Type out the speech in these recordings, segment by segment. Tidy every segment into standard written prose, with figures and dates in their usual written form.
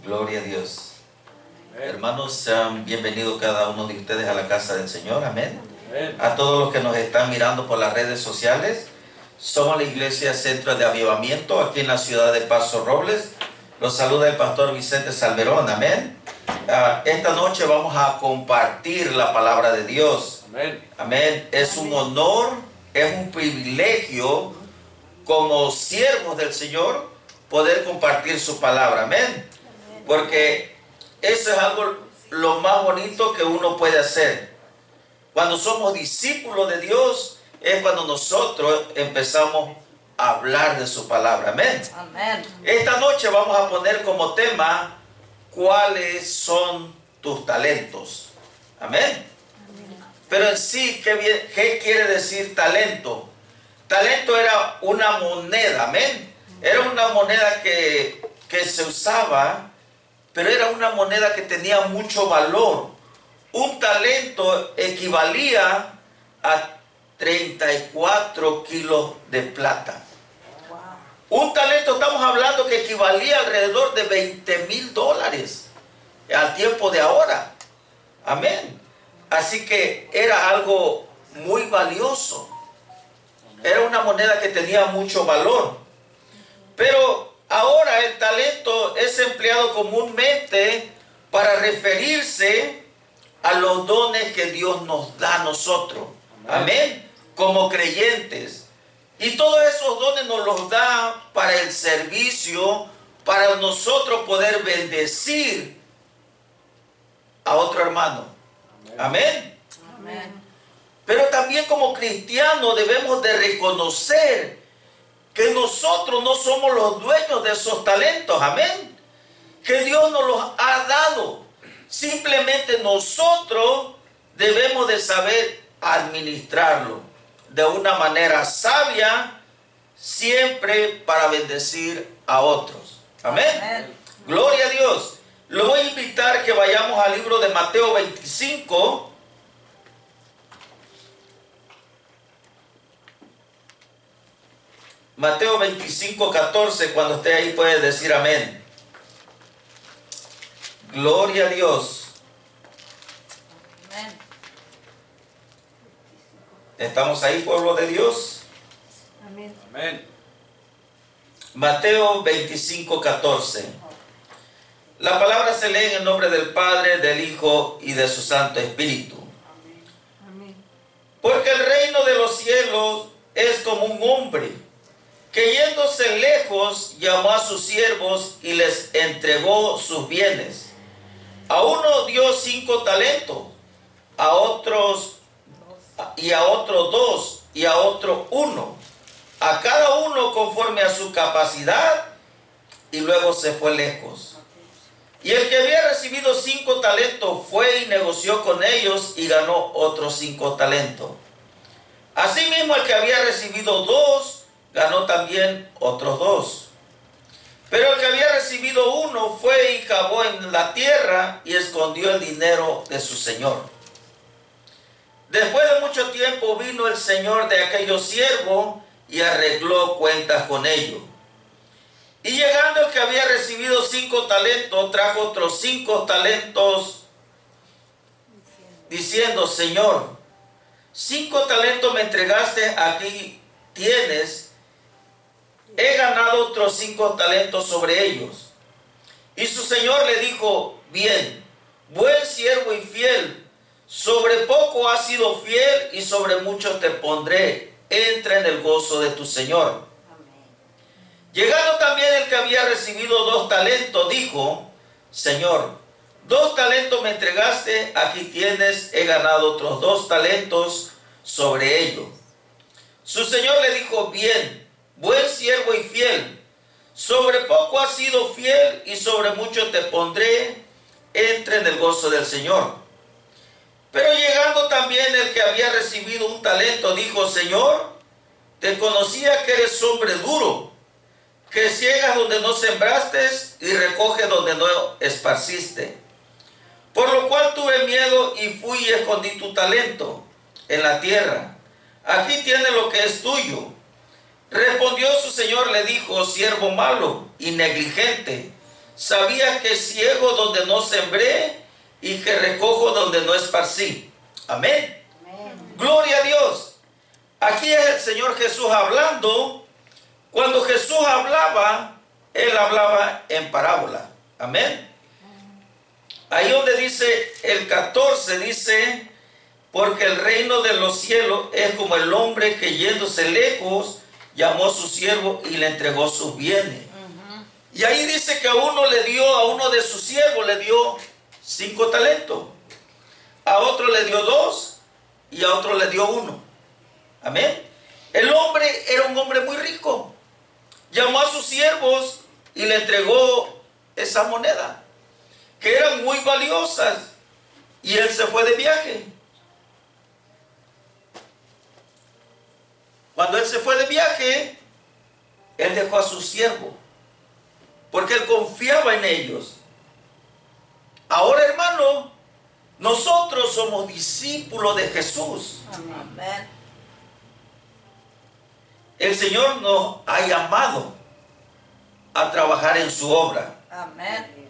Gloria a Dios. Hermanos, sean bienvenidos cada uno de ustedes a la casa del Señor. Amén. A todos los que nos están mirando por las redes sociales. Somos la Iglesia Centro de Avivamiento aquí en la ciudad de Paso Robles. Los saluda el pastor Vicente Salverón. Amén. Esta noche vamos a compartir la palabra de Dios. Amén. Amén. Es un honor, es un privilegio como siervos del Señor poder compartir su palabra. Amén. Porque eso es algo lo más bonito que uno puede hacer. Cuando somos discípulos de Dios es cuando nosotros empezamos a hablar de su palabra. Amén. Amén. Esta noche vamos a poner como tema ¿cuáles son tus talentos? Amén. Pero en sí, ¿qué quiere decir talento? Talento era una moneda. Amén. Era una moneda que se usaba, pero era una moneda que tenía mucho valor. Un talento equivalía a 34 kilos de plata. Un talento, estamos hablando que equivalía alrededor de $20,000 al tiempo de ahora. Amén. Así que era algo muy valioso. Era una moneda que tenía mucho valor. Pero ahora el talento es empleado comúnmente para referirse a los dones que Dios nos da a nosotros. Amén. Como creyentes. Y todos esos dones nos los da para el servicio, para nosotros poder bendecir a otro hermano. Amén. Amén. Pero también como cristianos debemos de reconocer que nosotros no somos los dueños de esos talentos. Amén. Que Dios nos los ha dado. Simplemente nosotros debemos de saber administrarlo de una manera sabia, siempre para bendecir a otros. Amén. Amén. Gloria a Dios. Lo voy a invitar que vayamos al libro de Mateo 25. Mateo 25, 14, cuando esté ahí puede decir amén. Gloria a Dios. Amén. ¿Estamos ahí, pueblo de Dios? Amén. Amén. Mateo 25, 14. La palabra se lee en el nombre del Padre, del Hijo y de su Santo Espíritu. Amén. Porque el reino de los cielos es como un hombre que yéndose lejos llamó a sus siervos y les entregó sus bienes. A uno dio 5 talentos, a otros 2 y a otro 1, a cada uno conforme a su capacidad, y luego se fue lejos. Y el que había recibido 5 talentos fue y negoció con ellos y ganó otros 5 talentos. Asimismo el que había recibido 2 ganó también otros 2. Pero el que había recibido 1 fue y cavó en la tierra y escondió el dinero de su señor. Después de mucho tiempo vino el señor de aquellos siervos y arregló cuentas con ellos. Y llegando el que había recibido 5 talentos, trajo otros 5 talentos, diciendo: Señor, 5 talentos me entregaste, aquí tienes. He ganado otros 5 talentos sobre ellos. Y su señor le dijo: bien, buen siervo y fiel, sobre poco has sido fiel y sobre mucho te pondré. Entra en el gozo de tu señor. Llegando también el que había recibido 2 talentos, dijo: Señor, 2 talentos me entregaste, aquí tienes, he ganado otros 2 talentos sobre ellos. Su señor le dijo: bien, buen siervo y fiel, sobre poco has sido fiel y sobre mucho te pondré, entra en el gozo del Señor. Pero llegando también el que había recibido 1 talento, dijo: Señor, te conocía que eres hombre duro, que ciegas donde no sembraste y recoges donde no esparciste. Por lo cual tuve miedo y fui y escondí tu talento en la tierra. Aquí tienes lo que es tuyo. Respondió su señor, le dijo: siervo malo y negligente, Sabía que ciego donde no sembré y que recojo donde no esparcí. Amén. Amén. Gloria a Dios. Aquí es el Señor Jesús hablando. Cuando Jesús hablaba, Él hablaba en parábola. Amén. Ahí donde dice el 14, dice, porque el reino de los cielos es como el hombre que yéndose lejos, llamó a su siervo y le entregó sus bienes. Y ahí dice que a uno de sus siervos le dio 5 talentos. A otro le dio 2 y a otro le dio 1. Amén. El hombre era un hombre muy rico. Llamó a sus siervos y le entregó esa moneda, que eran muy valiosas, y él se fue de viaje. Cuando él se fue de viaje, él dejó a sus siervos, porque él confiaba en ellos. Ahora, hermano, nosotros somos discípulos de Jesús. Amén. El Señor nos ha llamado a trabajar en su obra. Amén.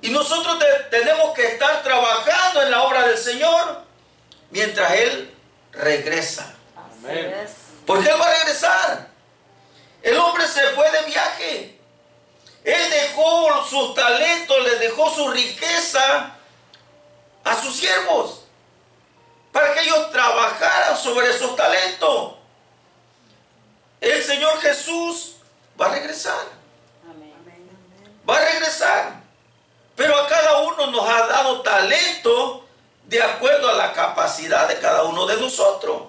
Y nosotros tenemos que estar trabajando en la obra del Señor mientras Él regresa. Así es. Porque Él va a regresar. El hombre se fue de viaje. Él dejó sus talentos, le dejó su riqueza a sus siervos para que ellos trabajaran sobre esos talentos. El Señor Jesús va a regresar. Amén. Va a regresar. Pero a cada uno nos ha dado talento de acuerdo a la capacidad de cada uno de nosotros.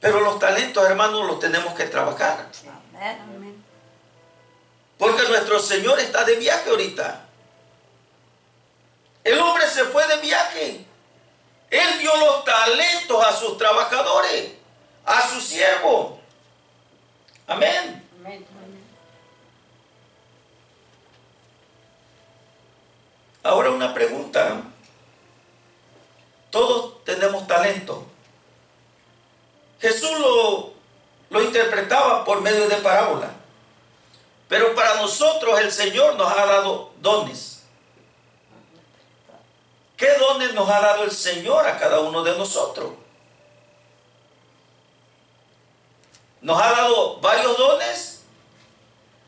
Pero los talentos, hermanos, los tenemos que trabajar. Amén. Porque nuestro Señor está de viaje ahorita. El hombre se fue de viaje. Él dio los talentos a sus trabajadores, a sus siervos. Amén. Amén. Ahora una pregunta. Todos tenemos talento. Jesús lo interpretaba por medio de parábola. Pero para nosotros el Señor nos ha dado dones. ¿Qué dones nos ha dado el Señor a cada uno de nosotros? ¿Nos ha dado varios dones?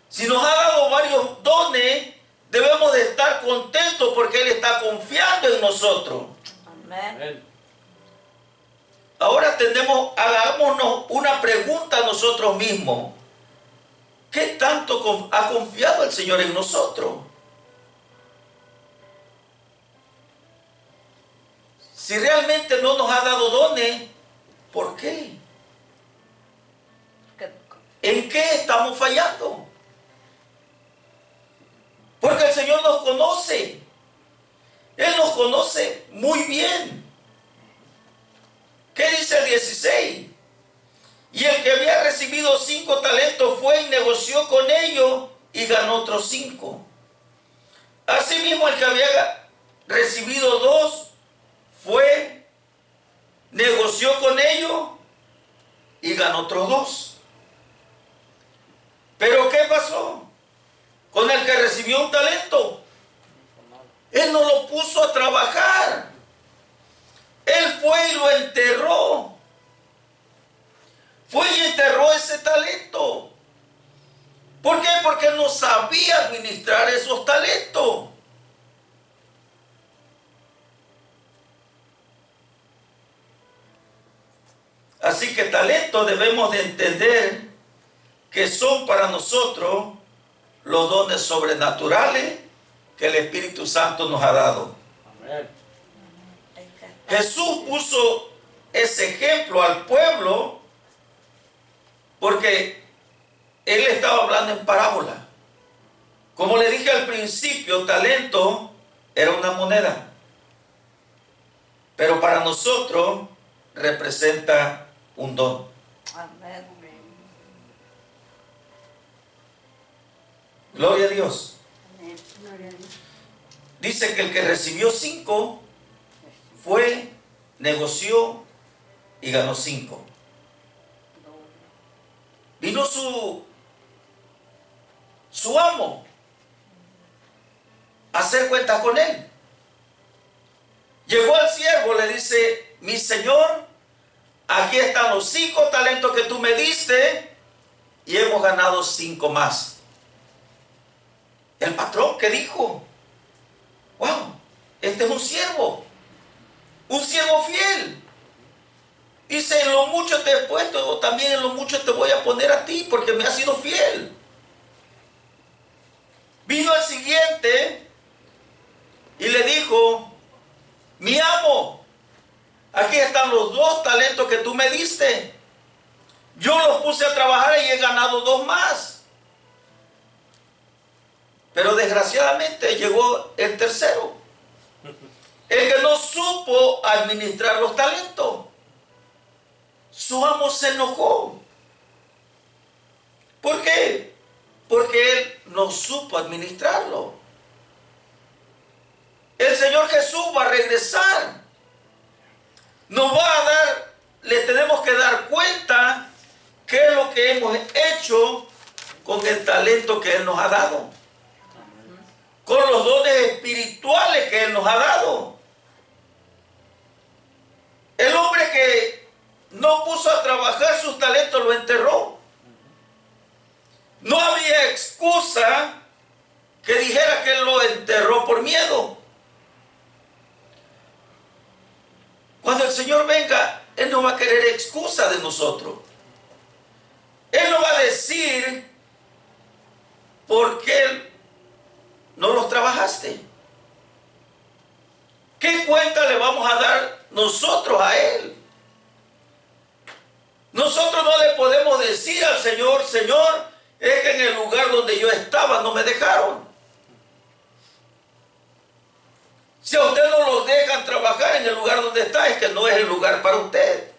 Si nos ha dado varios dones, debemos de estar contentos porque Él está confiando en nosotros. Amén. Ahora hagámonos una pregunta a nosotros mismos. ¿Qué tanto ha confiado el Señor en nosotros? Si realmente no nos ha dado dones, ¿por qué? ¿En qué estamos fallando? Porque el Señor nos conoce. Él nos conoce muy bien. ¿Qué dice el 16? Y el que había recibido 5 talentos fue y negoció con ellos y ganó otros 5. Asimismo, el que había recibido 2 fue, negoció con ellos y ganó otros 2. Pero ¿qué pasó con el que recibió un talento? Él no lo puso a trabajar. Él fue y lo enterró. Fue y enterró ese talento. ¿Por qué? Porque él no sabía administrar esos talentos. Así que talentos debemos de entender que son para nosotros los dones sobrenaturales que el Espíritu Santo nos ha dado. Amén. Jesús puso ese ejemplo al pueblo porque Él estaba hablando en parábola. Como le dije al principio, talento era una moneda. Pero para nosotros representa un don. Amén. Gloria a Dios. Amén. Gloria a Dios. Dice que el que recibió 5 fue, negoció y ganó 5. Vino su su amo a hacer cuentas con él. Llegó el siervo, le dice: mi señor, aquí están los 5 talentos que tú me diste y hemos ganado 5 más. El patrón, ¿qué dijo? Wow, este es un siervo fiel. Dice: en lo mucho te he puesto, también en lo mucho te voy a poner a ti, porque me has sido fiel. Vino el siguiente y le dijo: mi amo, aquí están los 2 talentos que tú me diste. Yo los puse a trabajar y he ganado 2 más. Pero desgraciadamente llegó el tercero, el que no supo administrar los talentos. Su amo se enojó. ¿Por qué? Porque él no supo administrarlo. El Señor Jesús va a regresar. Nos va a dar, le tenemos que dar cuenta qué es lo que hemos hecho con el talento que Él nos ha dado, con los dones espirituales que Él nos ha dado. El hombre que no puso a trabajar sus talentos lo enterró. No había excusa que dijera que Él lo enterró por miedo. Cuando el Señor venga, Él no va a querer excusa de nosotros. Él no va a decir: ¿por qué no los trabajaste? ¿Qué cuenta le vamos a dar nosotros a Él? Nosotros no le podemos decir al Señor: Señor, es que en el lugar donde yo estaba no me dejaron. Si a usted no lo dejan trabajar en el lugar donde está, es que no es el lugar para usted.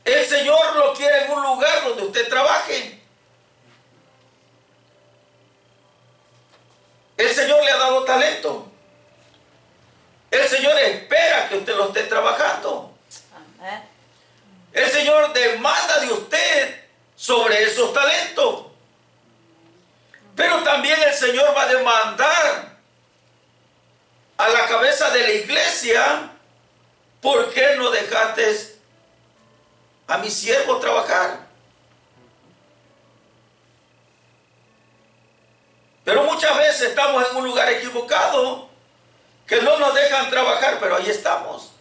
El Señor lo quiere en un lugar donde usted trabaje. El Señor le ha dado talento. El Señor espera que usted lo esté trabajando. Amén. El Señor demanda de usted sobre esos talentos. Pero también el Señor va a demandar a la cabeza de la iglesia: ¿por qué no dejaste a mi siervo trabajar? Pero muchas veces estamos en un lugar equivocado, que no nos dejan trabajar, pero ahí estamos.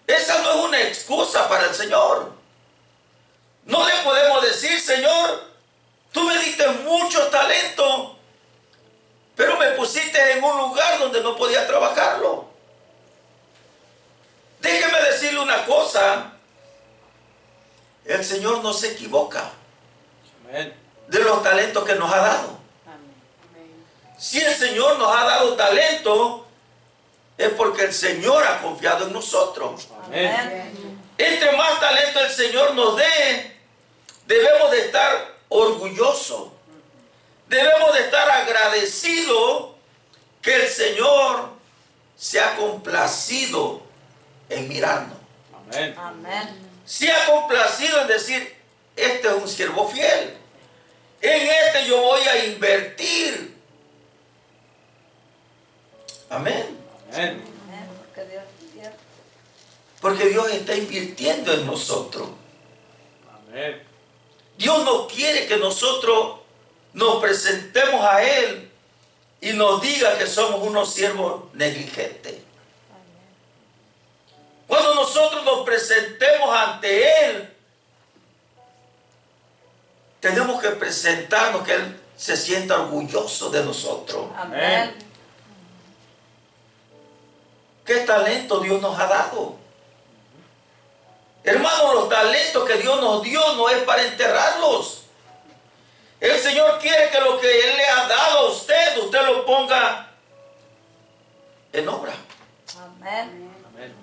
Esa no es una excusa para el Señor. No le podemos decir: Señor, tú me diste mucho talento, pero me pusiste en un lugar donde no podía trabajarlo. Déjeme decirle una cosa: el Señor no se equivoca de los talentos que nos ha dado. Si el Señor nos ha dado talento, es porque el Señor ha confiado en nosotros. Amén. Entre más talento el Señor nos dé, debemos de estar orgullosos. Debemos de estar agradecidos que el Señor se ha complacido en mirarnos. Amén. Amén. Se ha complacido en decir: este es un siervo fiel. En este yo voy a invertir. Amén. Amén. Amén. Porque Dios quiere. Porque Dios está invirtiendo en nosotros. Amén. Dios no quiere que nosotros nos presentemos a Él y nos diga que somos unos siervos negligentes. Cuando nosotros nos presentemos ante Él, tenemos que presentarnos que Él se sienta orgulloso de nosotros. Amén. ¿Qué talento Dios nos ha dado? Hermanos, los talentos que Dios nos dio no es para enterrarlos. El Señor quiere que lo que Él le ha dado a usted, usted lo ponga en obra. Amén. Amén.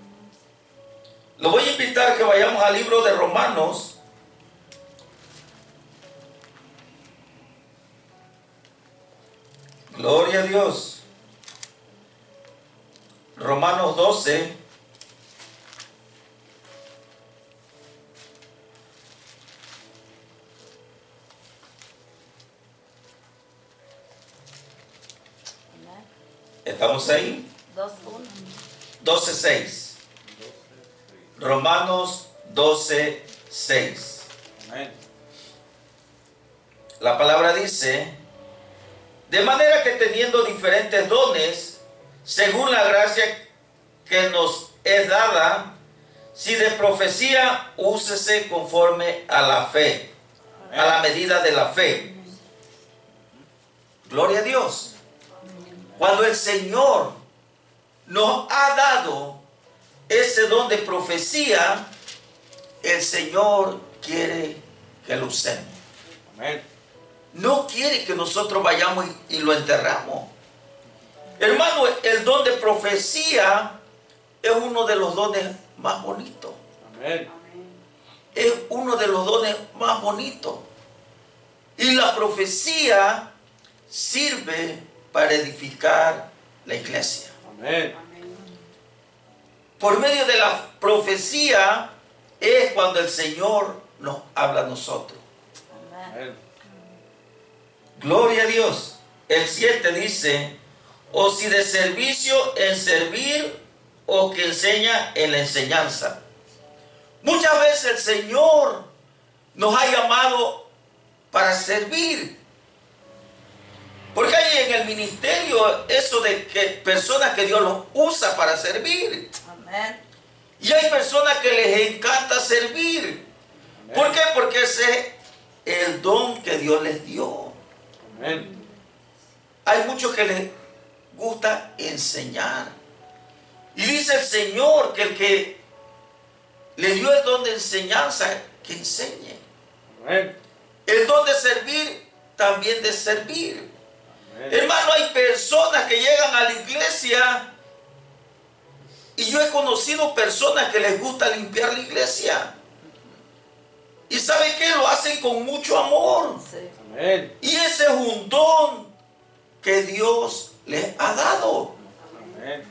Lo voy a invitar a que vayamos al libro de Romanos. Gloria a Dios. Romanos 12. ¿Estamos ahí? 2:1. 12:6. Romanos 12:6. Amén. La palabra dice, de manera que teniendo diferentes dones, según la gracia que nos es dada, si de profecía, úsese conforme a la fe, a la medida de la fe. Gloria a Dios. Cuando el Señor nos ha dado ese don de profecía, el Señor quiere que lo usemos. Amén. No quiere que nosotros vayamos y lo enterramos. Hermano, el don de profecía es uno de los dones más bonitos. Amén. Es uno de los dones más bonitos. Y la profecía sirve para edificar la iglesia. Amén. Por medio de la profecía es cuando el Señor nos habla a nosotros. Amén. Gloria a Dios. El 7 dice, o si de servicio en servir, o que enseña en la enseñanza. Muchas veces el Señor nos ha llamado para servir. Porque hay en el ministerio eso de que personas que Dios los usa para servir. Amén. Y hay personas que les encanta servir. Amén. ¿Por qué? Porque ese es el don que Dios les dio. Amén. Hay muchos que les gusta enseñar. Y dice el Señor que el que le dio el don de enseñanza, que enseñe. Amén. El don de servir, también de servir. Amén. Hermano, hay personas que llegan a la iglesia y yo he conocido personas que les gusta limpiar la iglesia. ¿Y sabe qué? Lo hacen con mucho amor. Sí. Amén. Y ese es un don que Dios les ha dado. Amén.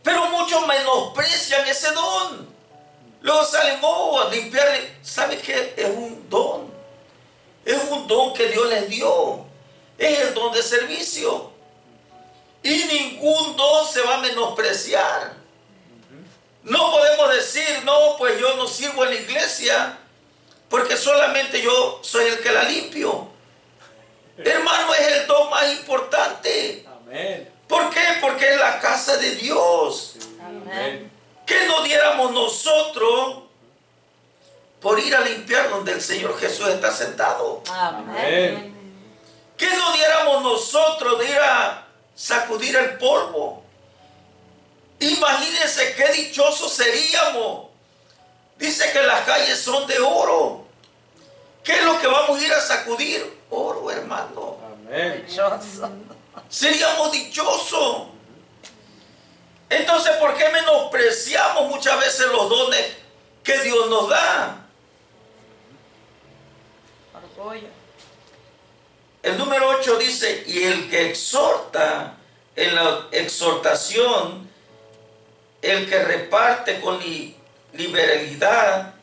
Pero muchos menosprecian ese don. Luego salen, a limpiar. ¿Sabe qué? Es un don. Es un don que Dios les dio. Es el don de servicio. Y ningún don se va a menospreciar. No podemos decir, no, pues yo no sirvo en la iglesia porque solamente yo soy el que la limpio. Hermano, es el don más importante. Amén. ¿Por qué? Porque es la casa de Dios. Amén. ¿Qué nos diéramos nosotros por ir a limpiar donde el Señor Jesús está sentado? Amén. ¿Qué nos diéramos nosotros de ir a sacudir el polvo? Imagínense qué dichosos seríamos. Dice que las calles son de oro. ¿Qué es lo que vamos a ir a sacudir? Oro, hermano. Amén. Dichoso. Seríamos dichosos. Entonces, ¿por qué menospreciamos muchas veces los dones que Dios nos da? Orgullo. El número 8 dice, y el que exhorta en la exhortación, el que reparte con liberalidad,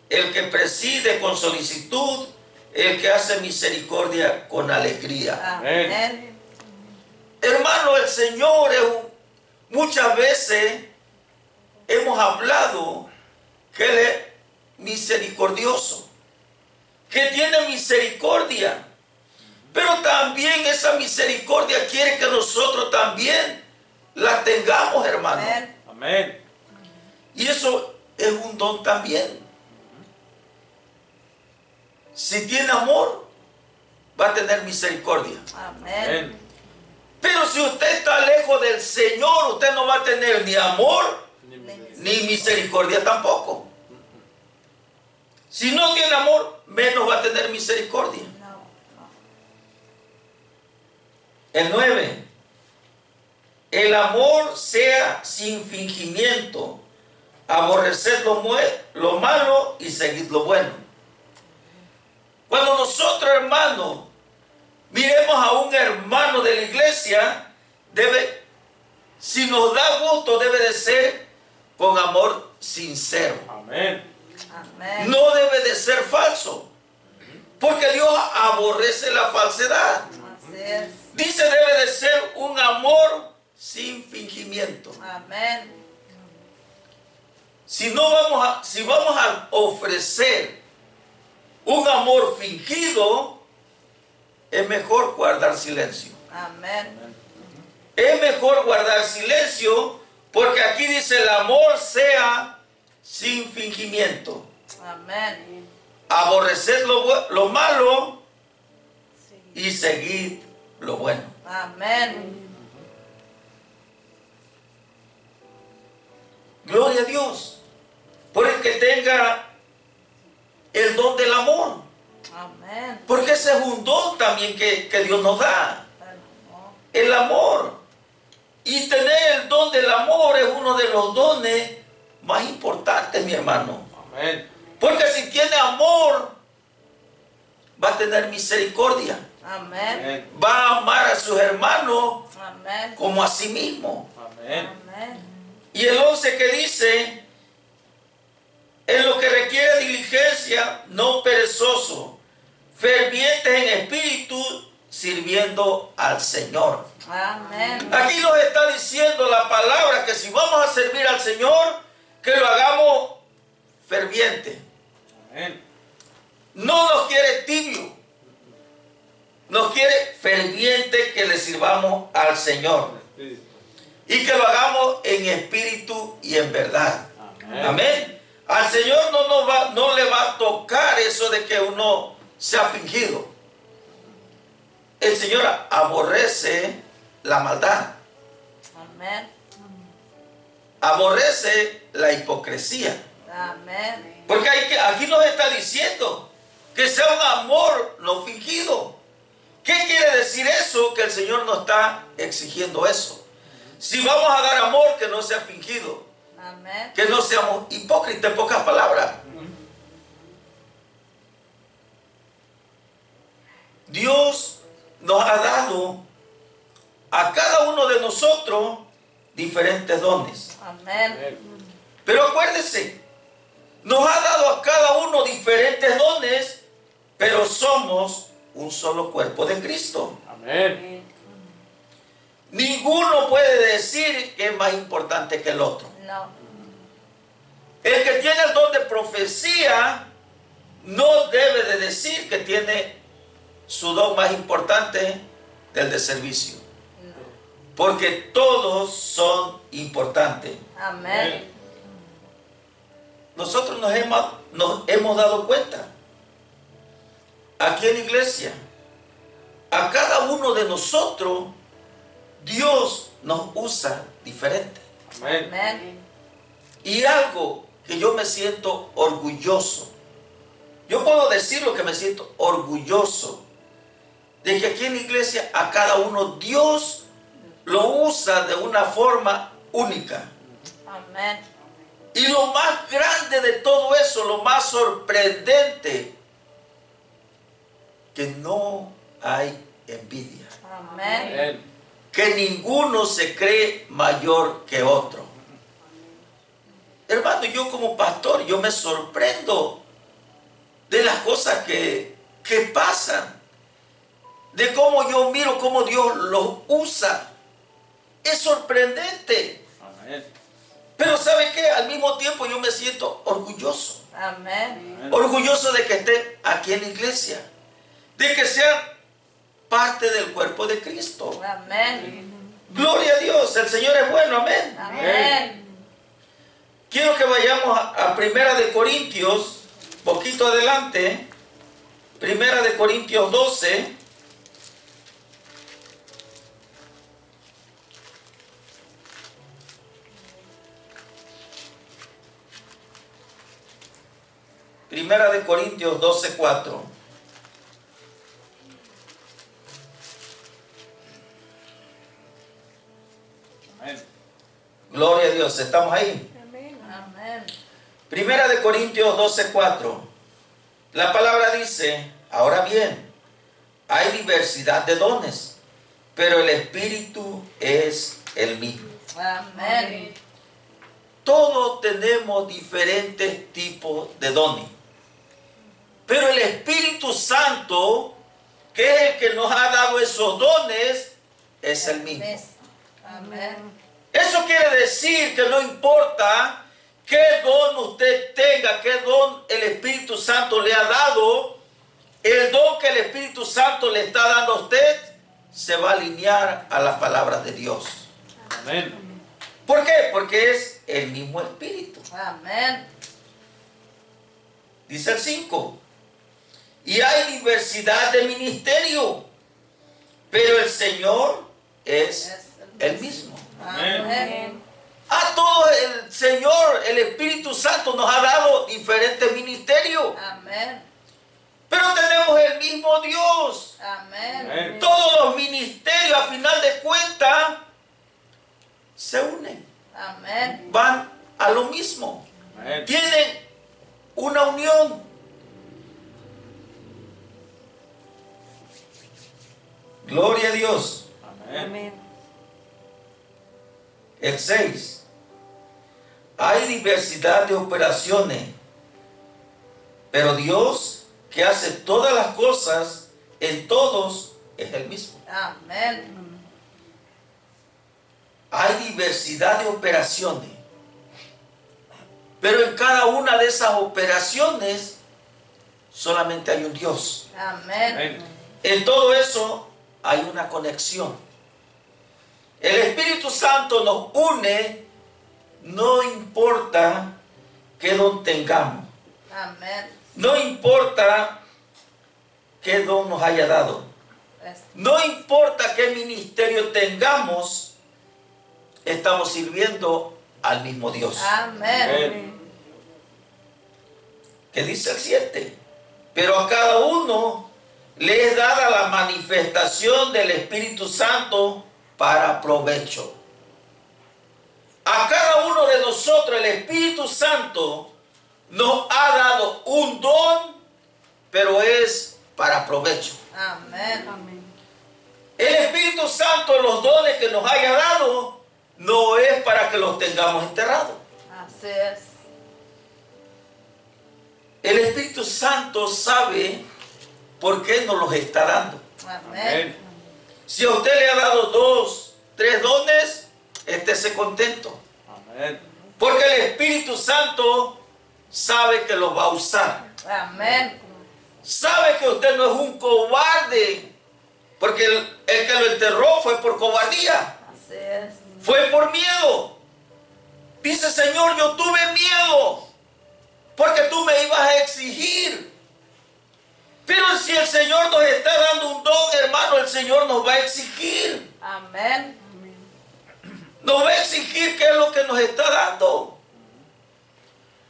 el que preside con solicitud, el que hace misericordia con alegría. Amén. Hermano, el Señor muchas veces hemos hablado que Él es misericordioso, que tiene misericordia, pero también esa misericordia quiere que nosotros también la tengamos, hermano. Amén. Amén. Y eso es un don también. Si tiene amor, va a tener misericordia. Amén. Amén. Pero si usted está lejos del Señor, usted no va a tener ni amor ni misericordia tampoco. Si no tiene amor, menos va a tener misericordia. No, no. El 9. El amor sea sin fingimiento, aborreced lo malo y seguid lo bueno. Cuando nosotros, hermanos, miremos a un hermano de la iglesia, si nos da gusto, debe de ser con amor sincero. Amén. Amén. No debe de ser falso, porque Dios aborrece la falsedad. Así es. Dice, debe de ser un amor sin fingimiento. Amén. Si vamos a ofrecer un amor fingido, es mejor guardar silencio. Amén. Es mejor guardar silencio porque aquí dice el amor sea sin fingimiento. Amén. Aborrecer lo malo y seguir lo bueno. Amén. Gloria a Dios por el que tenga el don del amor. Amén. Porque ese es un don también que Dios nos da. El amor. El amor. Y tener el don del amor es uno de los dones más importantes, mi hermano. Amén. Porque si tiene amor, va a tener misericordia. Amén. Va a amar a sus hermanos Amén. como a sí mismo. Amén. Amén. Y el 11 que dice, en lo que requiere diligencia, no perezoso, fervientes en espíritu, sirviendo al Señor. Amén. Aquí nos está diciendo la palabra que si vamos a servir al Señor, que lo hagamos ferviente. Amén. No nos quiere tibio, nos quiere ferviente que le sirvamos al Señor. Espíritu. Y que lo hagamos en espíritu y en verdad. Amén. Amén. Al Señor no le va a tocar eso de que uno sea fingido. El Señor aborrece la maldad. Amén. Aborrece la hipocresía. Amén. Porque aquí nos está diciendo que sea un amor no fingido. ¿Qué quiere decir eso? Que el Señor nos está exigiendo eso. Si vamos a dar amor, que no sea fingido. Amén. Que no seamos hipócritas, en pocas palabras. Dios nos ha dado a cada uno de nosotros diferentes dones. Amén. Pero acuérdese, nos ha dado a cada uno diferentes dones, pero somos un solo cuerpo de Cristo. Amén. Ninguno puede decir que es más importante que el otro. No. El que tiene el don de profecía no debe de decir que tiene su don más importante del de servicio. Porque todos son importantes. Amén. Nosotros nos hemos dado cuenta. Aquí en la iglesia, a cada uno de nosotros, Dios nos usa diferente. Amén. Amén. Y algo que yo me siento orgulloso. Yo puedo decir lo que me siento orgulloso. De que aquí en la iglesia a cada uno Dios lo usa de una forma única. Amén. Y lo más grande de todo eso, lo más sorprendente, que no hay envidia. Amén. Amén. Que ninguno se cree mayor que otro. Hermano, yo como pastor, yo me sorprendo de las cosas que pasan. De cómo yo miro cómo Dios los usa. Es sorprendente. Amén. Pero ¿sabe qué? Al mismo tiempo yo me siento orgulloso. Amén. Orgulloso de que estén aquí en la iglesia. De que sean parte del cuerpo de Cristo. Amén. Gloria a Dios, el Señor es bueno, amén. Amén. Quiero que vayamos a Primera de Corintios, poquito adelante. Primera de Corintios 12. Primera de Corintios 12:4. Amén. Gloria a Dios, ¿estamos ahí? Amén. Primera de Corintios 12:4. La palabra dice, ahora bien, hay diversidad de dones, pero el Espíritu es el mismo. Amén. Todos tenemos diferentes tipos de dones. Pero el Espíritu Santo, que es el que nos ha dado esos dones, es el mismo. Amén. Eso quiere decir que no importa qué don usted tenga, qué don el Espíritu Santo le ha dado, el don que el Espíritu Santo le está dando a usted se va a alinear a las palabras de Dios. Amén. ¿Por qué? Porque es el mismo Espíritu. Amén. Dice el 5. Y hay diversidad de ministerio, pero el Señor es el mismo. Amén. A todo el Señor, el Espíritu Santo nos ha dado diferentes ministerios. Amén. Pero tenemos el mismo Dios. Amén. Amén. Todos los ministerios, a final de cuentas, se unen. Amén. Van a lo mismo. Amén. Tienen una unión. Gloria a Dios. Amén. El 6. Hay diversidad de operaciones, pero Dios, que hace todas las cosas en todos, es el mismo. Amén. Hay diversidad de operaciones, pero en cada una de esas operaciones solamente hay un Dios. Amén. Amén. En todo eso hay una conexión. El Espíritu Santo nos une, no importa qué don tengamos, Amén. no importa qué don nos haya dado, no importa qué ministerio tengamos, estamos sirviendo al mismo Dios. Amén. ¿Qué dice el 7? Pero a cada uno le es dada la manifestación del Espíritu Santo para provecho. A cada uno de nosotros el Espíritu Santo nos ha dado un don, pero es para provecho. Amén. El Espíritu Santo, los dones que nos haya dado, no es para que los tengamos enterrados. Así es. El Espíritu Santo sabe por qué nos los está dando. Amén. Si a usted le ha dado 2, 3 dones, estése contento. Amén. Porque el Espíritu Santo sabe que los va a usar. Amén. Sabe que usted no es un cobarde. Porque el que lo enterró fue por cobardía. Así es. Fue por miedo. Dice, Señor, yo tuve miedo. Porque tú me ibas a exigir. Pero si el Señor nos está dando un don, hermano, el Señor nos va a exigir. Amén. Nos va a exigir qué es lo que nos está dando.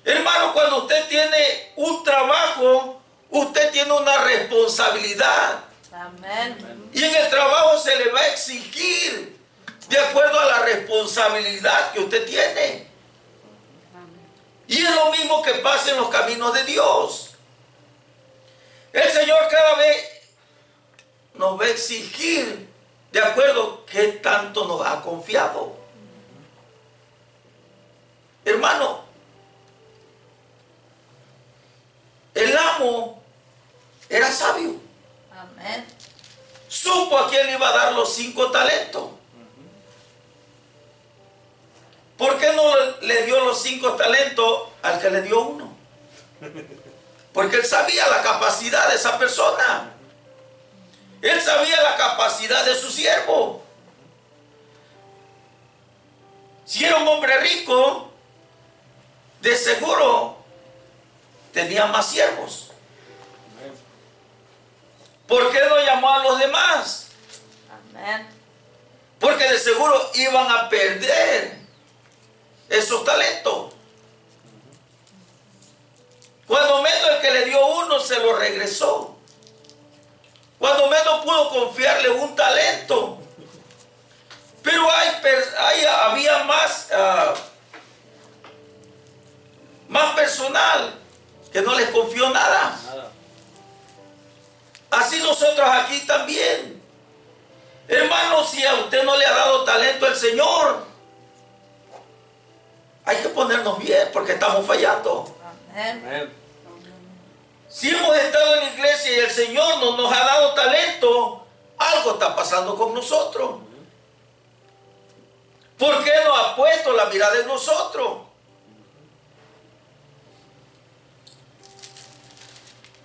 Hermano, cuando usted tiene un trabajo, usted tiene una responsabilidad. Amén. Y en el trabajo se le va a exigir de acuerdo a la responsabilidad que usted tiene. Y es lo mismo que pasa en los caminos de Dios. El Señor cada vez nos va a exigir de acuerdo a qué tanto nos ha confiado. Hermano, el amo era sabio. Amén. Supo a quién le iba a dar los 5 talentos. ¿Por qué no le dio los 5 talentos al que le dio 1? Porque él sabía la capacidad de esa persona. Él sabía la capacidad de su siervo. Si era un hombre rico, de seguro tenía más siervos. ¿Por qué no llamó a los demás? Amén. Porque de seguro iban a perder esos talentos. Cuando menos el que le dio 1 se lo regresó. Cuando menos pudo confiarle un talento. Pero había más personal que no les confió nada. Así nosotros aquí también. Hermano, si a usted no le ha dado talento el Señor, hay que ponernos bien porque estamos fallando. Amén. Amén. Si hemos estado en la iglesia y el Señor no nos ha dado talento, algo está pasando con nosotros. ¿Por qué no ha puesto la mirada en nosotros?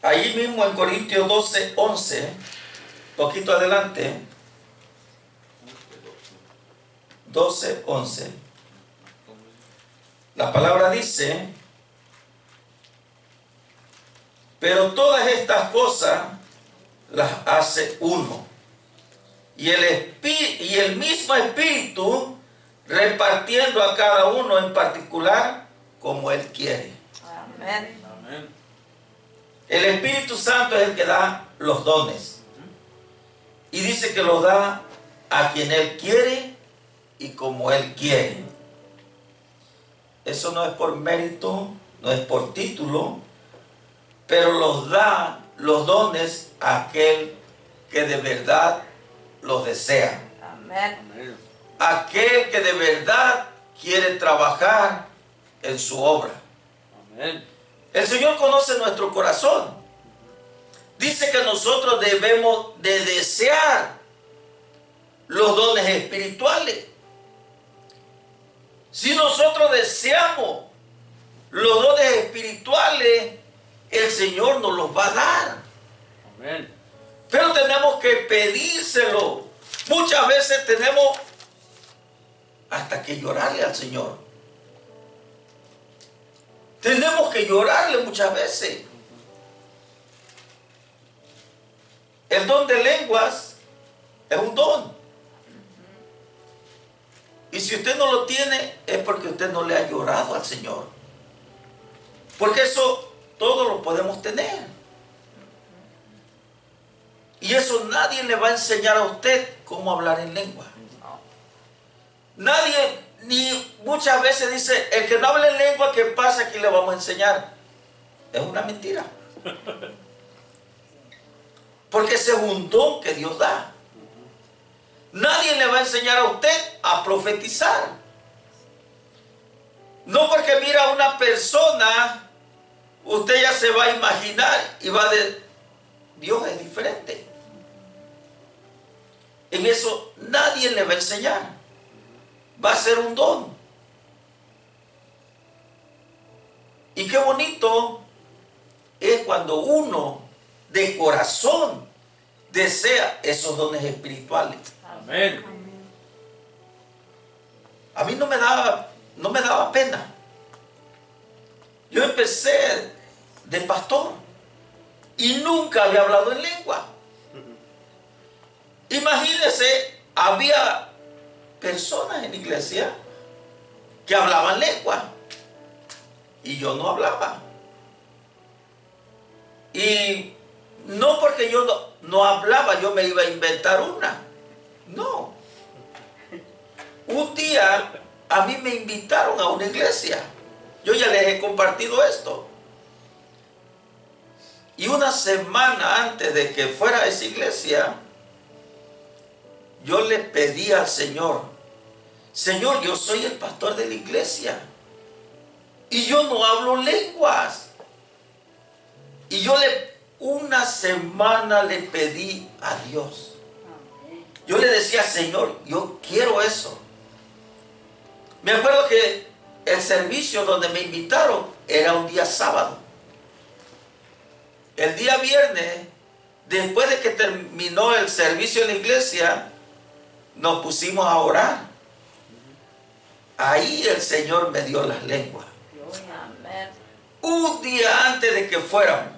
Ahí mismo en Corintios 12, 11, poquito adelante, 12, 11, la palabra dice: pero todas estas cosas las hace uno, y el mismo Espíritu repartiendo a cada uno en particular como Él quiere. Amén. Amén. El Espíritu Santo es el que da los dones. Y dice que los da a quien Él quiere y como Él quiere. Eso no es por mérito, no es por título, pero los da los dones a aquel que de verdad los desea. Amén. Amén. Aquel que de verdad quiere trabajar en su obra. Amén. El Señor conoce nuestro corazón. Dice que nosotros debemos de desear los dones espirituales. Si nosotros deseamos los dones espirituales, el Señor nos los va a dar. Amén. Pero tenemos que pedírselo. Muchas veces tenemos hasta que llorarle al Señor. Tenemos que llorarle muchas veces. El don de lenguas es un don. Y si usted no lo tiene, es porque usted no le ha llorado al Señor. Porque eso todo lo podemos tener. Y eso nadie le va a enseñar a usted cómo hablar en lengua. Nadie, ni muchas veces dice, el que no habla en lengua, ¿qué pasa? ¿Qué le vamos a enseñar? Es una mentira. Porque ese es un don que Dios da. Nadie le va a enseñar a usted a profetizar. No porque mira a una persona, usted ya se va a imaginar y va a decir, Dios es diferente. En eso nadie le va a enseñar. Va a ser un don. Y qué bonito es cuando uno de corazón desea esos dones espirituales. Amén. A mí no me daba pena. Yo empecé de pastor y nunca había hablado en lengua. Imagínense, había personas en la iglesia que hablaban lengua y yo no hablaba. Y no porque yo no hablaba, yo me iba a inventar una. No. Un día a mí me invitaron a una iglesia. Yo ya les he compartido esto. Y una semana antes de que fuera a esa iglesia, yo le pedí al Señor, Señor, yo soy el pastor de la iglesia y yo no hablo lenguas. Y una semana le pedí a Dios. Yo le decía, Señor, yo quiero eso. Me acuerdo que el servicio donde me invitaron era un día sábado. El día viernes, después de que terminó el servicio en la iglesia, nos pusimos a orar. Ahí el Señor me dio las lenguas. Amén. Un día antes de que fuéramos.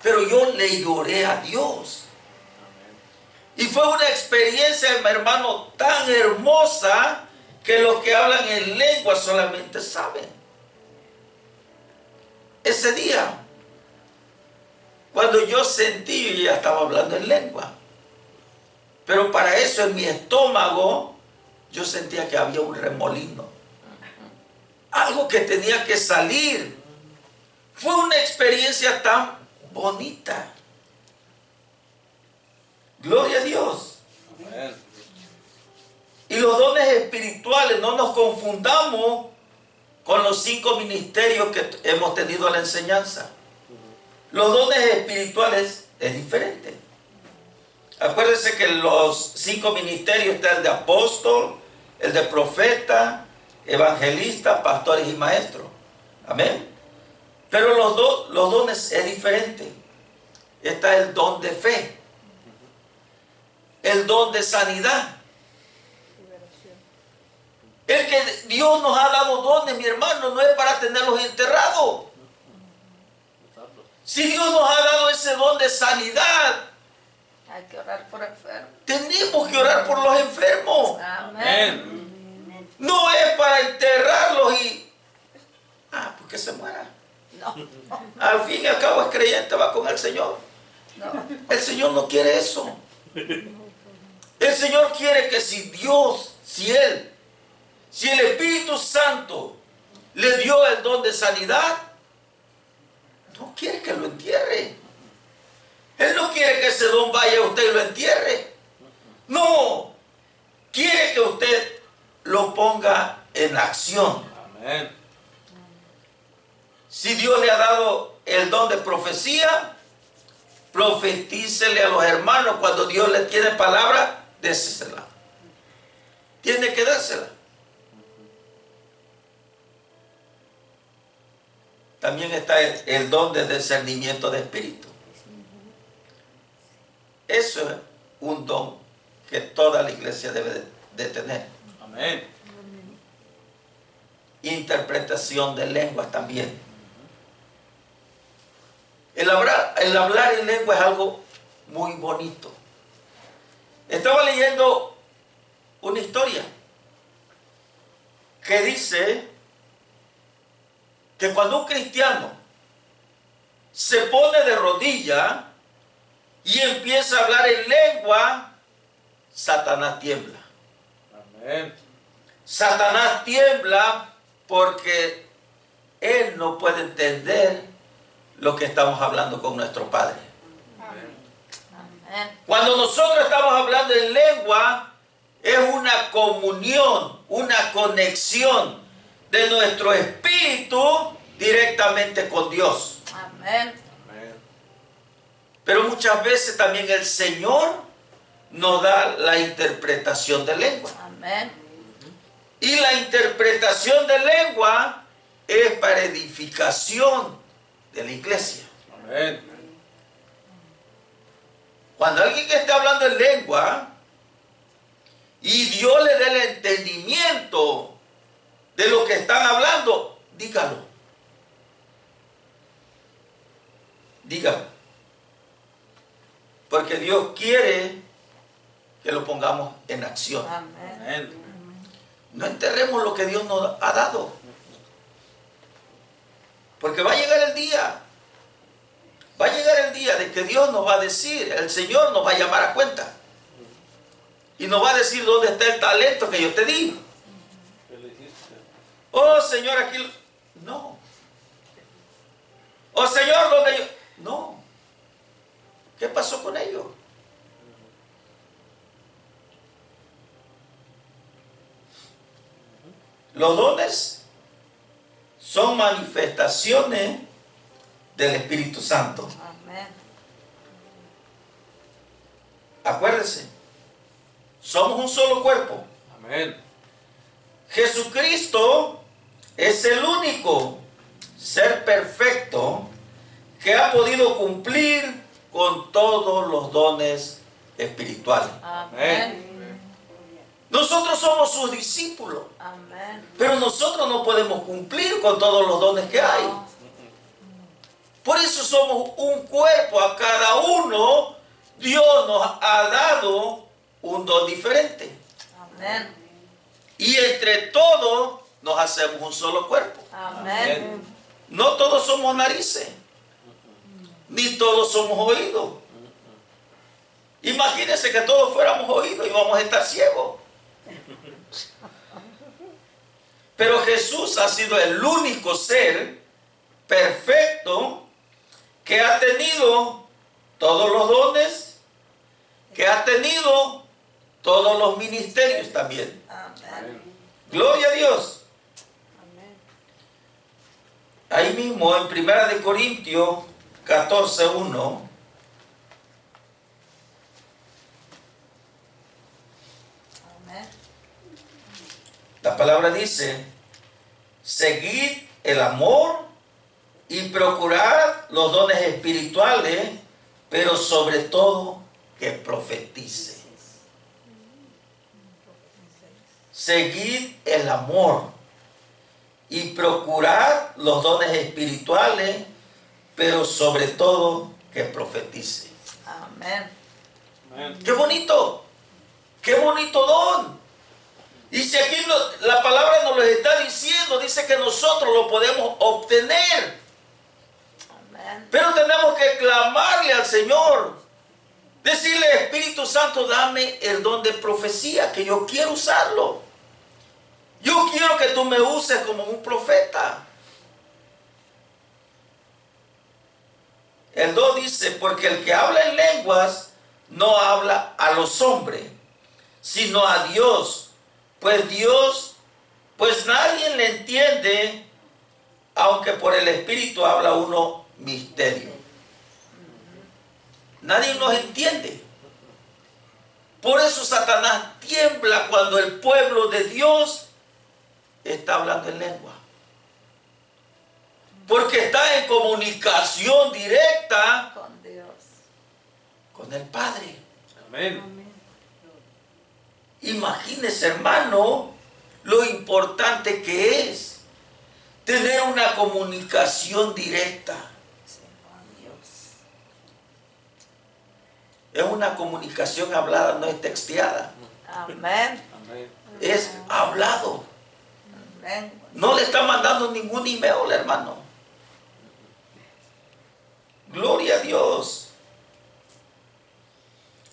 Pero yo le lloré a Dios. Y fue una experiencia, mi hermano, tan hermosa que los que hablan en lengua solamente saben. Ese día, cuando yo sentí, yo ya estaba hablando en lengua. Pero para eso en mi estómago, yo sentía que había un remolino. Algo que tenía que salir. Fue una experiencia tan bonita. Gloria a Dios. Amén. Y los dones espirituales, no nos confundamos con los 5 ministerios que hemos tenido en la enseñanza. Los dones espirituales es diferente. Acuérdense que los 5 ministerios está el de apóstol, el de profeta, evangelista, pastores y maestros. Amén. Pero los dones es diferente. Está el don de fe, el don de sanidad. El que Dios nos ha dado dones, mi hermano, no es para tenerlos enterrados. Si Dios nos ha dado ese don de sanidad, hay que orar por enfermos. tenemos que orar por los enfermos. Amén. No es para enterrarlos y... pues que se muera. No, Al fin y al cabo es creyente, va con el Señor. no. El Señor no quiere eso. El Señor quiere que si el Espíritu Santo le dio el don de sanidad, no quiere que lo entierre. Él no quiere que ese don vaya a usted y lo entierre. No, quiere que usted lo ponga en acción. Amén. Si Dios le ha dado el don de profecía, profetícele a los hermanos. Cuando Dios le tiene palabra, désela. Tiene que dársela. También está el don de discernimiento de espíritu. Eso es un don que toda la iglesia debe de tener. Amén. Interpretación de lenguas también. El hablar en lengua es algo muy bonito. Estaba leyendo una historia que dice que cuando un cristiano se pone de rodilla y empieza a hablar en lengua, Satanás tiembla. Amén. Satanás tiembla porque él no puede entender lo que estamos hablando con nuestro Padre. Amén. Cuando nosotros estamos hablando en lengua, es una comunión, una conexión de nuestro espíritu directamente con Dios. Amén. Amén. Pero muchas veces también el Señor nos da la interpretación de lengua. Amén. Y la interpretación de lengua es para edificación de la iglesia. Amén. Cuando alguien que esté hablando en lengua y Dios le dé el entendimiento de lo que están hablando, dígalo. Dígalo. Porque Dios quiere que lo pongamos en acción. Amén. Amén. No enterremos lo que Dios nos ha dado. Porque va a llegar el día. Va a llegar el día de que Dios nos va a decir, el Señor nos va a llamar a cuenta. Y nos va a decir dónde está el talento que yo te di. ¿Qué le hiciste? Oh, Señor, aquí... No. Oh, Señor, ¿dónde yo...? No. ¿Qué pasó con ellos? Los dones son manifestaciones del Espíritu Santo. Amén. Acuérdense, somos un solo cuerpo. Amén. Jesucristo es el único ser perfecto que ha podido cumplir con todos los dones espirituales. Amén. Nosotros somos sus discípulos, Amén. pero nosotros no podemos cumplir con todos los dones que hay. Por eso somos un cuerpo. A cada uno Dios nos ha dado un don diferente. Amén. Y entre todos nos hacemos un solo cuerpo. Amén. No todos somos narices, ni todos somos oídos. Imagínense que todos fuéramos oídos y vamos a estar ciegos. Pero Jesús ha sido el único ser perfecto que ha tenido todos los dones, que ha tenido todos los ministerios también. Amén. Gloria a Dios. Amén. Ahí mismo en 1 Corintios 14:1. Amén. La palabra dice, seguid el amor y procurad los dones espirituales, pero sobre todo que profetice. Seguid el amor y procurad los dones espirituales, pero sobre todo que profetice. Amén. Amén. ¡Qué bonito! ¡Qué bonito don! Y si aquí la palabra nos lo está diciendo, dice que nosotros lo podemos obtener. Amén. Pero tenemos que clamarle al Señor. Decirle, Espíritu Santo, dame el don de profecía, que yo quiero usarlo. Yo quiero que tú me uses como un profeta. El 2 dice, porque el que habla en lenguas no habla a los hombres, sino a Dios. Pues nadie le entiende, aunque por el Espíritu habla uno misterio. Nadie nos entiende. Por eso Satanás tiembla cuando el pueblo de Dios está hablando en lengua. Porque está en comunicación directa Con Dios. con el Padre. Amén. Imagínese, hermano, lo importante que es tener una comunicación directa. Sí, con Dios. Es una comunicación hablada, no es texteada. Amén. Amén. Es hablado. Amén. No le está mandando ningún email, hermano. Gloria a Dios.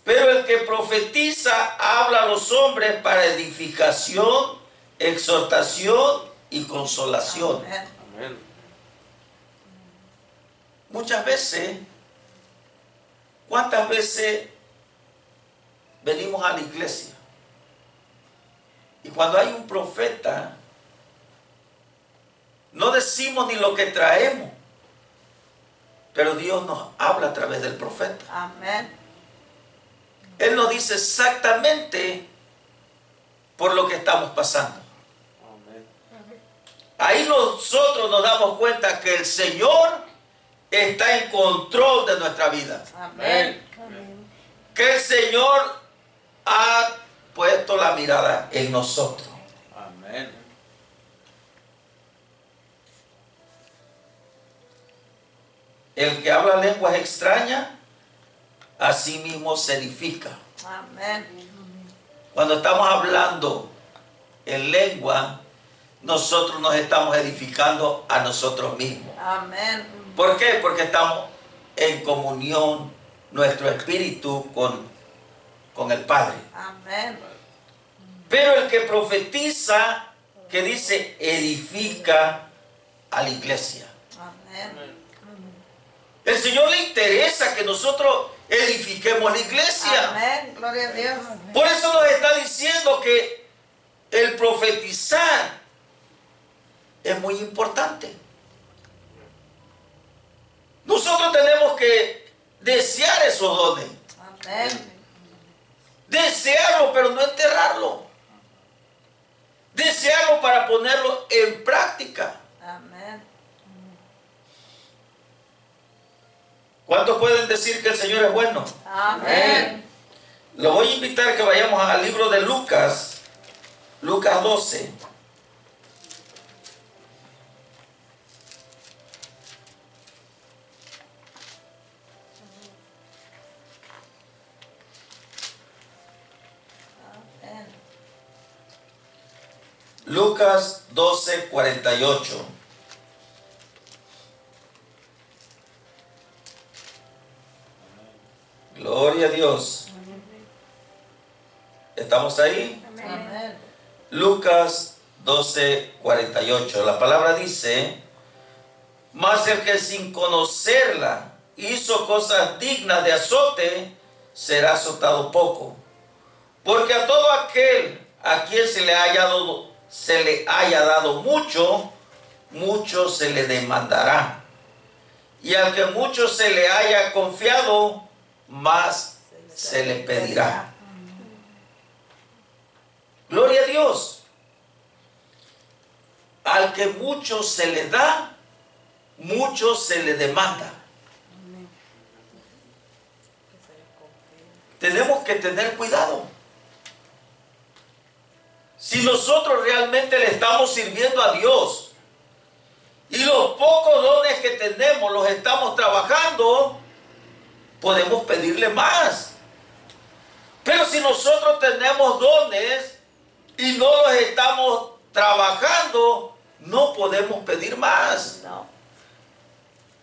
Pero el que profetiza habla a los hombres para edificación, exhortación y consolación. Amén. Amén. Muchas veces, ¿cuántas veces venimos a la iglesia? Y cuando hay un profeta, no decimos ni lo que traemos, pero Dios nos habla a través del profeta. Amén. Él nos dice exactamente por lo que estamos pasando. Amén. Ahí nosotros nos damos cuenta que el Señor está en control de nuestra vida. Amén. Que el Señor ha puesto la mirada en nosotros. Amén. El que habla lenguas extrañas, a sí mismo se edifica. Amén. Cuando estamos hablando en lengua, nosotros nos estamos edificando a nosotros mismos. Amén. ¿Por qué? Porque estamos en comunión, nuestro espíritu con el Padre. Amén. Pero el que profetiza, que dice, edifica a la iglesia. Amén. El Señor le interesa que nosotros edifiquemos la iglesia. Amén. Gloria a Dios. Por eso nos está diciendo que el profetizar es muy importante. Nosotros tenemos que desear esos dones. Amén. Desearlo, pero no enterrarlo. Desearlo para ponerlo en práctica. Amén. ¿Cuántos pueden decir que el Señor es bueno? Amén. Lo voy a invitar a que vayamos al libro de Lucas, Lucas 12. Amén. Lucas 12, 48. Gloria a Dios. ¿Estamos ahí? Amén. Lucas 12, 48. La palabra dice, mas el que sin conocerla hizo cosas dignas de azote, será azotado poco. Porque a todo aquel a quien se le haya dado mucho, mucho se le demandará. Y al que mucho se le haya confiado, más se le pedirá. Gloria a Dios. al que mucho se le da, mucho se le demanda. Tenemos que tener cuidado. Si nosotros realmente le estamos sirviendo a Dios y los pocos dones que tenemos los estamos trabajando, podemos pedirle más. Pero si nosotros tenemos dones y no los estamos trabajando, no podemos pedir más. No.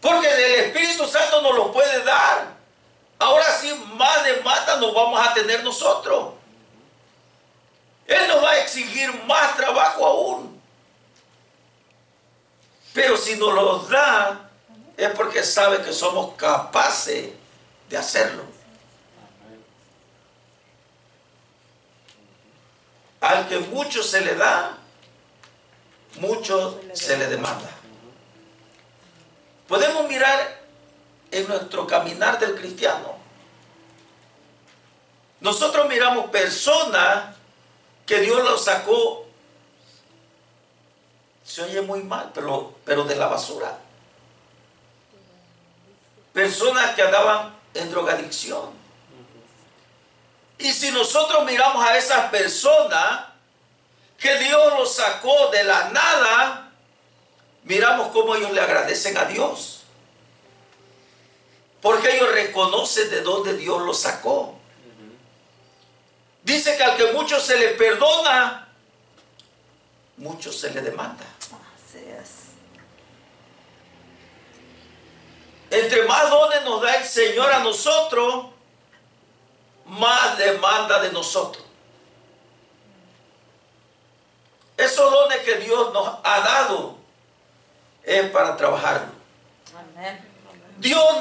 Porque el Espíritu Santo nos lo puede dar. Ahora sí, más demanda nos vamos a tener nosotros. Él nos va a exigir más trabajo aún. Pero si nos los da, es porque sabe que somos capaces de hacerlo. Al que mucho se le da, mucho se le demanda. Podemos mirar en nuestro caminar del cristiano. Nosotros miramos personas que Dios los sacó, se oye muy mal, pero de la basura. Personas que andaban en drogadicción. Y si nosotros miramos a esas personas que Dios los sacó de la nada, miramos cómo ellos le agradecen a Dios. Porque ellos reconocen de dónde Dios los sacó. Dice que al que mucho se le perdona, mucho se le demanda. Así es. Entre más dones nos da el Señor a nosotros, más demanda de nosotros. Esos dones que Dios nos ha dado es para trabajarlo. Amén. Dios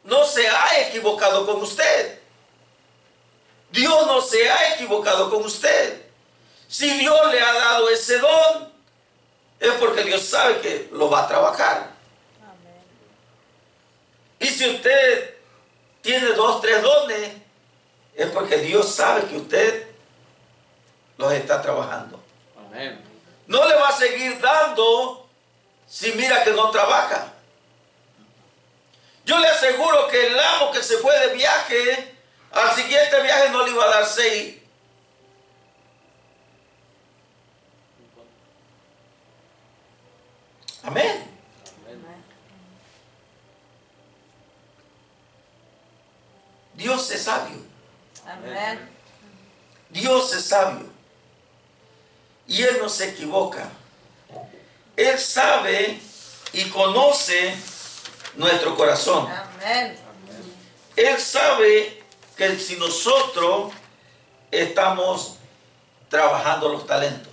no se ha equivocado con usted. Dios no se ha equivocado con usted. Si Dios le ha dado ese don, es porque Dios sabe que lo va a trabajar. Amén. Y si usted tiene 2, 3 dones, es porque Dios sabe que usted los está trabajando. Amén. No le va a seguir dando si mira que no trabaja. Yo le aseguro que el amo que se fue de viaje, al siguiente viaje no le iba a dar 6. Amén. Amén. Dios es sabio. Amén. Dios es sabio. Y Él no se equivoca. Él sabe y conoce nuestro corazón. Amén. Él sabe que si nosotros estamos trabajando los talentos.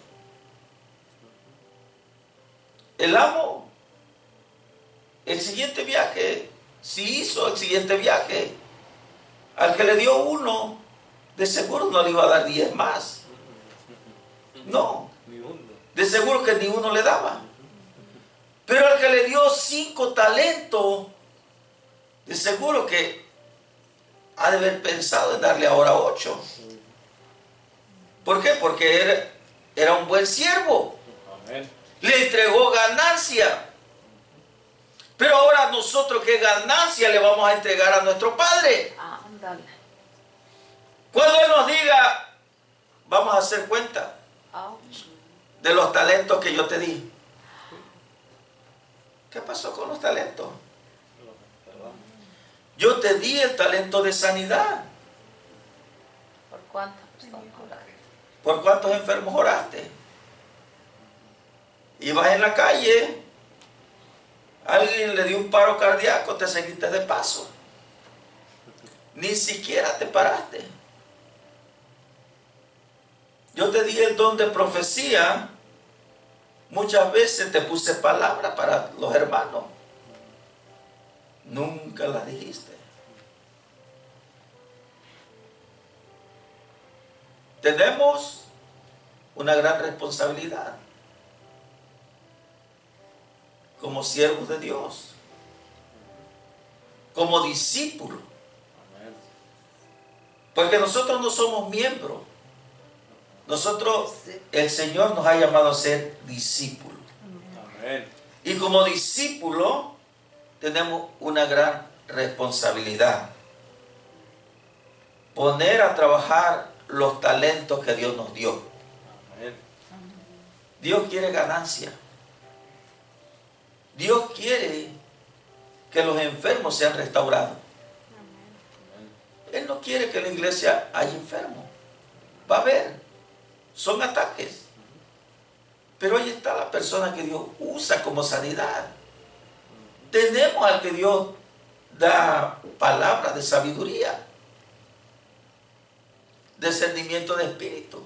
El amo, el siguiente viaje, si hizo el siguiente viaje, al que le dio 1, de seguro no le iba a dar 10 más. No, Ni uno. de seguro que ni 1 le daba. Pero al que le dio 5 talentos, de seguro que ha de haber pensado en darle ahora 8. ¿Por qué? Porque era un buen siervo. Amén. Le entregó ganancia. Pero ahora nosotros, ¿qué ganancia le vamos a entregar a nuestro Padre? Ándale. Cuando Él nos diga, vamos a hacer cuenta Ouch. de los talentos que yo te di. ¿Qué pasó con los talentos? Yo te di el talento de sanidad. ¿Por cuántas personas oraste? ¿Por cuántos enfermos oraste? Ibas en la calle, alguien le dio un paro cardíaco, te seguiste de paso. Ni siquiera te paraste. Yo te di el don de profecía. Muchas veces te puse palabras para los hermanos. Nunca las dijiste. Tenemos una gran responsabilidad como siervos de Dios, como discípulos, Amén. porque nosotros no somos miembros. Nosotros, el Señor nos ha llamado a ser discípulos. Amén. Y como discípulo tenemos una gran responsabilidad. Poner a trabajar los talentos que Dios nos dio. Amén. Dios quiere ganancia. Dios quiere que los enfermos sean restaurados. Él no quiere que en la iglesia haya enfermos. Va a haber. Son ataques. Pero ahí está la persona que Dios usa como sanidad. Tenemos al que Dios da palabras de sabiduría, discernimiento de espíritu.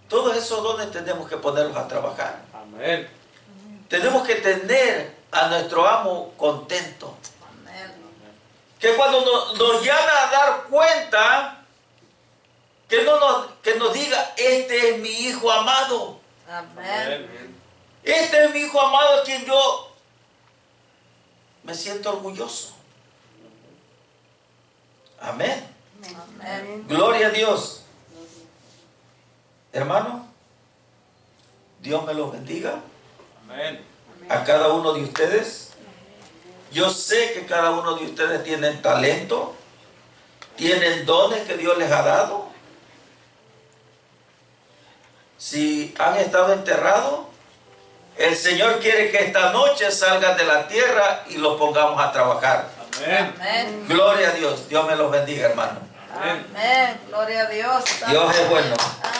Todos esos dones tenemos que ponerlos a trabajar. Amén. Tenemos que tener a nuestro amo contento. Amén. Que cuando nos llame a dar cuenta, que nos diga, este es mi hijo amado. Amén. Este es mi hijo amado, a quien yo me siento orgulloso. Amén. Amén. Gloria a Dios. Hermano, Dios me los bendiga Amén. a cada uno de ustedes. Yo sé que cada uno de ustedes tienen talento, tienen dones que Dios les ha dado. Si han estado enterrados, el Señor quiere que esta noche salgan de la tierra y los pongamos a trabajar. Amén. Amén. Gloria a Dios. Dios me los bendiga, hermano. Amén. Amén. Gloria a Dios. Dios es bueno. Amén.